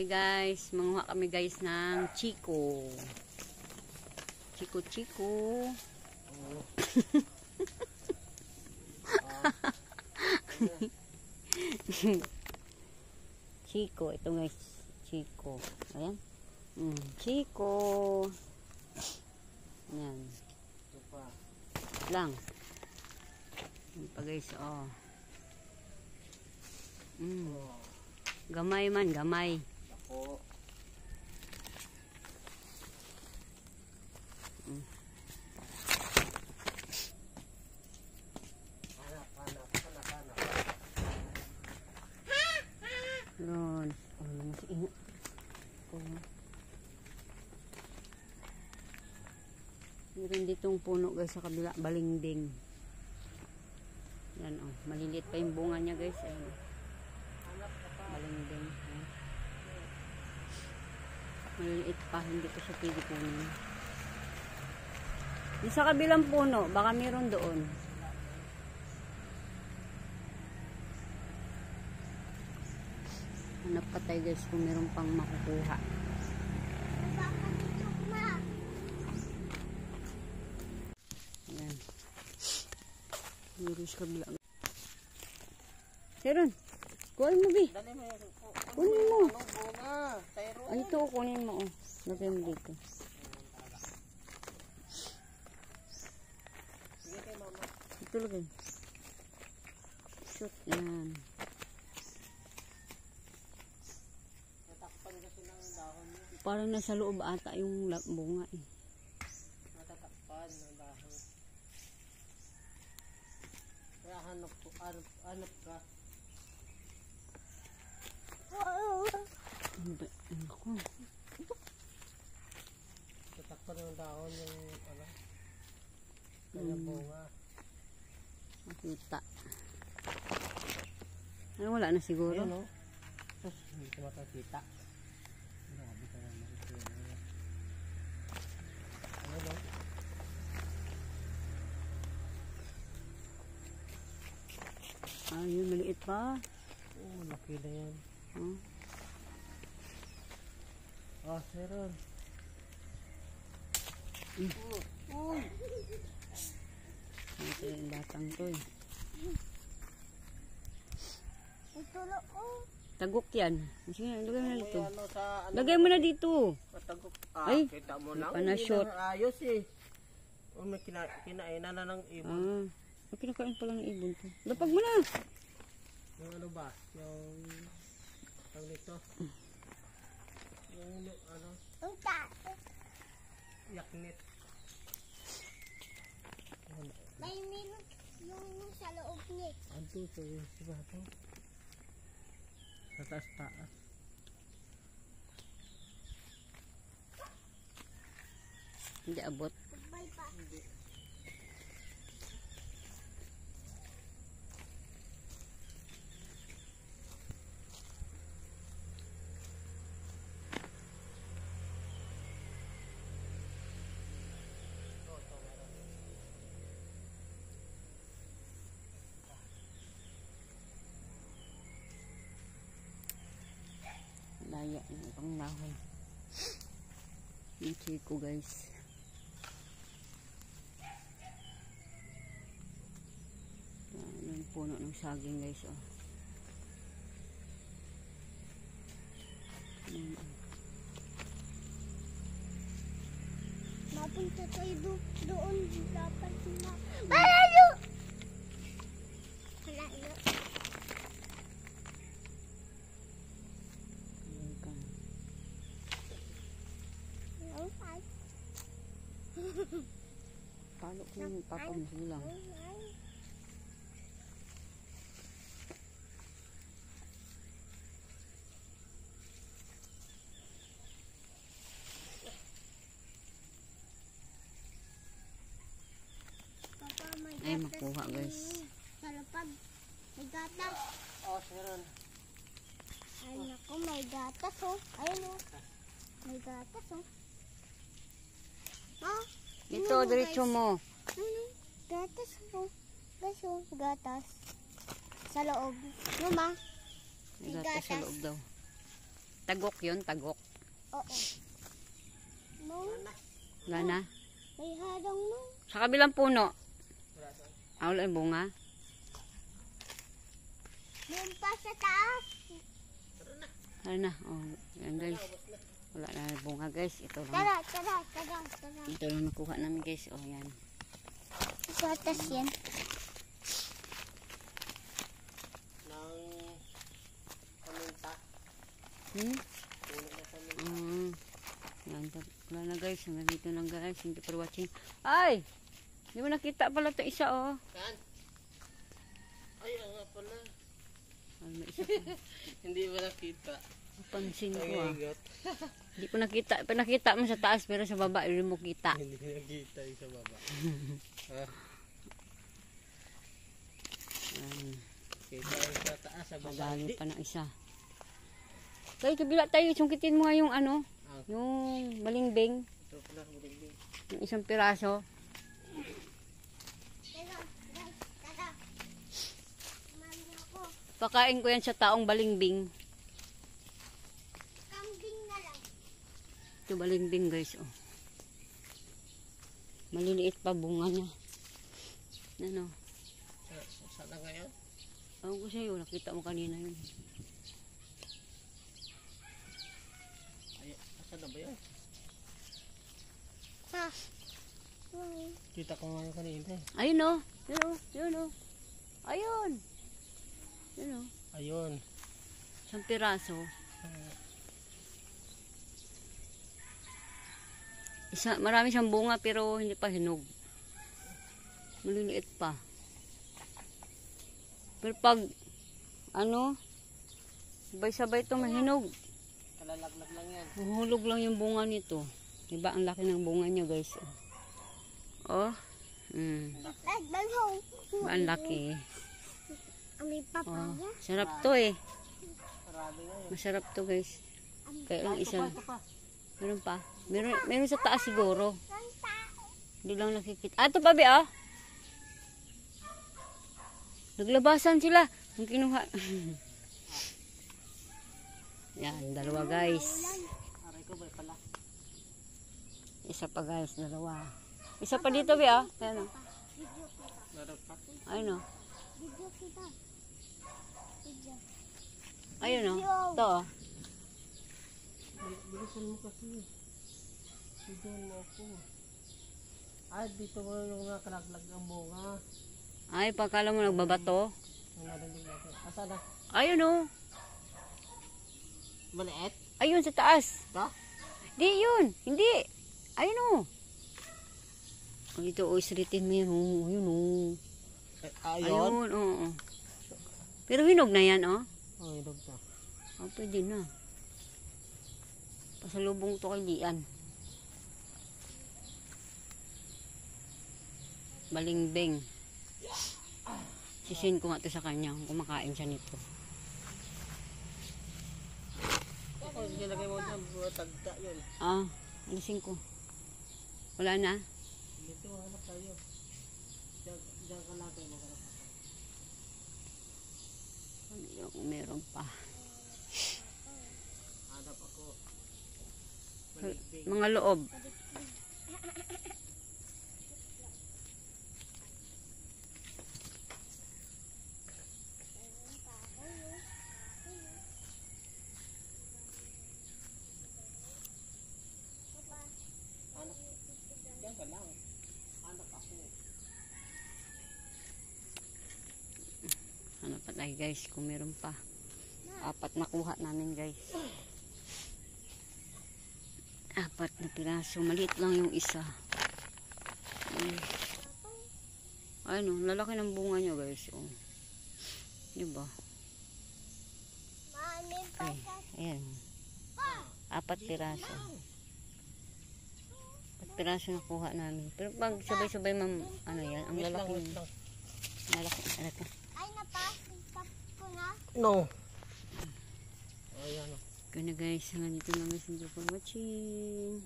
Hi guys, manguha kami guys ng chiko. Chiko. Chiko, ito guys. Chiko. Ayan. Chiko. Ayan. Lang. Ayan pa guys, oh. Gamay man, gamay. Ako. Lord, ano naman si ina. Meron ditong puno guys sa kabila, balingding. Yan oh, maliliit pa yung bunga niya guys. Ayun. Balingding. Maliliit pa, hindi ko siya pwede kunin. Yung sa kabilang puno, baka meron doon. Hanap pa tayo guys kung meron pang makukuha. Ayan. Meron sa kabila. Meron. Kunin mo, Bi. Kunin mo. Ano ito, kunin mo. Lagay mo dito. Ito lagay. Shoot. Yan. Parang nasa loob ata yung bunga eh. Natatakpan ng dahon. Kaya hanap ka. Ako. Tatakpan ng dahon yung kanyang bunga. Makita. Ano, wala na siguro? Ayun, no? Hindi ko makakita. Grabe ka naman ito. Ayun, no? Ayun, maliit pa. Oo, laki na yan. Meron. Ito yung batang to eh. Tagok yan. Sige, lagay mo na dito. Lagay mo na dito. Matagok. Ay, kita mo lang. hindi pa na-shot. Ayos eh. May kinainan na ng ibon. Kinakain pa lang ng ibon to. Lapag mo na. Yung ano ba? Yung tawag nito? Yung ano? Yaknit. May minut yung sa loob niya. Anto so yung sibato. Sa taas. Hindi abot. Bye pa. Hindi. Laya ng pang lahon. Yung chiko guys. Yung puno ng saging guys oh. Mapunta tayo doon. Dapat na. Malayo! Malayo. Palo ko yung papang silang. Papa, may gatas. Ay, makuha guys. Sa lapag. May gatas. Meron. Ay, naku, may gatas oh. Ayun oh. May gatas oh. Dito, diretso mo. Gatas oh. Gatas. Sa loob. No, ma? May gatas sa loob daw. Tagok yun, tagok. Oo. No, Wala na. may harang no. Sa kabilang puno. Wala yung bunga. Doon pa sa taas. Wala na. Oh, yan guys. Wala na yung bunga guys. Ito lang. Tara. Ito lang nakuha namin guys. Oh, yan. Gatas yan. Nang paminta. Hmm? Puno na paminta. Yan. Wala na guys. Hanggang dito lang guys. Thank you for watching. Ay! Di mo nakita pala ito isa oh. Saan? Ay, nga pala. Ay, may isa pa. Hindi mo nakita. Pansin ko Ay, ah. God. Hindi ko nakita. Pinakita mo sa taas pero sa baba hindi mo kita. Hindi nakita yung sa baba. Kita yung sa taas, sa baba. Madali pa ng isa. Tayo, kabila tayo. Sungkitin mo nga yung ano. Ah. Yung balingbing. Ito pala, buling-buling. Yung isang piraso. Tara. Mami ako. Pakain ko yan sa taong balingbing. Kambing na lang. Ito balingbing guys. Oh. Maliliit pa bunga niya. Ano? Saan na ngayon? Ewan ko sa'yo. Nakita mo kanina yun. Ay, asan na ba yan? Ha? Kita ko nga yung kanina eh. Ayun oh. Yun oh. Yun oh. Ayun. Yun oh. Ayun. Isang piraso. Marami siyang bunga pero hindi pa hinog. Maliliit pa. Pero pag ano, sabay-sabay ito mahinog. Kalalaglag lang yan. Huhulog lang yung bunga nito. Diba ang laki ng bunga niya guys. Oh. Diba ang laki. May Oh. papaya. Sarap to eh. Marami nga yun. Masarap to guys. Kaya lang isa. Ito pa. Meron pa. Meron sa taas siguro. Hindi lang nakikita. Ah, ito pa ba ah? Naglabasan sila. Ang kinuha. Yan, dalawa guys. Aray ko ba pala? Isa pa guys, dalawa. Isa pa dito ba ah? Ayan o. Meron pa. Ayun o. Video kita. Video. Ayun o. Ito o. Bilisan mo kasi. Bigyan mo ako. Ay, dito mo yung nakalaglag ang bunga. Ay, pagkala mo nagbabato. Ang narinig natin. Asa na? Ayun o. Maliit? Ayun sa taas. Ito? Di yun. Hindi. Ayun o. Oh, ito o, isritin mo yun o. Ayun o. Ayun? Ayun, oo. Pero hinog na yan o. Oh, hinog na. Oh, pwede na. Pasalubong to kay Lian. Balingbing. Sisin ko nga to sa kanya kung kumakain siya nito. Oh, nilagay mo dyan. Tagda yun. Ah, alisin ko. Wala na? Dito, hanap tayo. Diyan ka natin. Yung meron pa. Hanap ako. Maligbing. Mga loob. Diyan ka lang. Hanap ako. Ano pa tayo guys kung meron pa. 4 nakuha namin guys. 4 na piraso. Maliit lang yung isa. Ano, lalaki ng bunga niya guys. Oh. Diba? Mami pa Ay, ayan. 4 piraso. 4 piraso nakuha namin. Pero pag sabay-sabay ano yan, ang lalaki. Lalaki. Ay, napasok ko na. No. Ayan. Kaya na guys, hanggang dito lang guys. Thank you for watching.